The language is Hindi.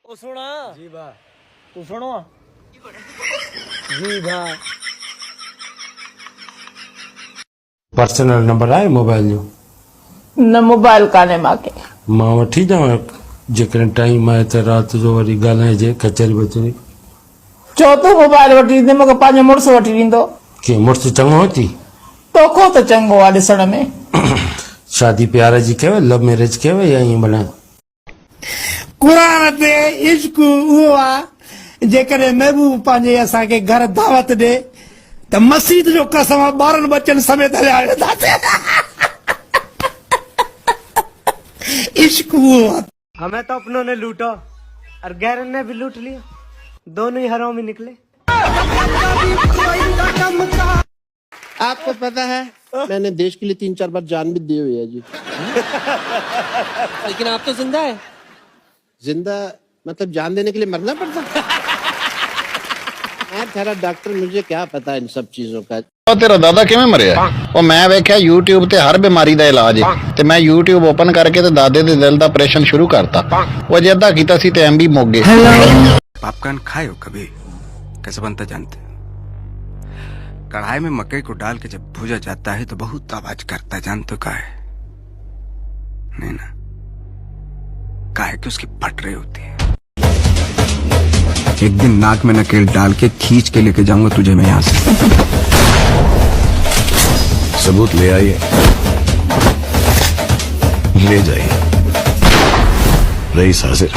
ओ सुना जी बा तू सुनो जी बा पर्सनल नंबर आहे मोबाइल जो न मोबाइल कान्हे मांखे मां वठी ॾियां जेकॾहिं टाइम आहे त राति जो वरी ॻाल्हाइजे कचहरी बचहरी चओ तो मोबाइल वठी ॾींदे मूंखे पंहिंजो मुड़ुसु वठी ॾींदो कीअं मुड़ुसु चङो अथई तोखो त चङो आहे ॾिसण में शादी प्यार जी कयव लव मैरिज कयव या ईअं भला क़ुरान ते इश्क उहो आहे जेकॾहिं महबूब पंहिंजे असांखे घर दावत ॾे त मस्जिद जो कसम ॿारनि बच्चनि समेत हलिया वेंदासीं इश्क उहो आहे। हमें तो अपनों ने लूटा और गैरन ने भी लूट लिया, दोनों ही हरामी निकले। आपको पता है मैंने देश के लिए 3-4 बार जान भी दी हुई है जी। लेकिन आप तो जिंदा है। जिंदा मतलब जान देने के लिए मरना पड़ता। मैं ठहरा डॉक्टर, मुझे क्या पता इन सब चीजों का। तेरा दादा किवें मरिया ਉਹ ਮੈਂ ਵੇਖਿਆ YouTube ਤੇ ਹਰ ਬਿਮਾਰੀ ਦਾ ਇਲਾਜ ਹੈ ਤੇ ਮੈਂ YouTube ਓਪਨ ਕਰਕੇ ਤੇ ਦਾਦੇ ਦੇ ਦਿਲ ਦਾ ਆਪਰੇਸ਼ਨ ਸ਼ੁਰੂ ਕਰਤਾ ਉਹ ਜੇ ਅੱਧਾ ਕੀਤਾ ਸੀ ਤੇ ਐਮਬੀ ਮੁੱਕ ਗਏ पॉपकॉर्न खाए हो कभी? कैसे बनता जानते हो? कढ़ाई में मकई को डाल के जब भूजा जाता है तो बहुत आवाज करता है, जानते हो काहे? नहीं ना, काहे कि उसकी पटरे होती है। एक दिन नाक में नकेल डाल के खींच के लेके जाऊंगा तुझे मैं यहां से। सबूत ले आइए, ले जाइए, रईस हाजिर।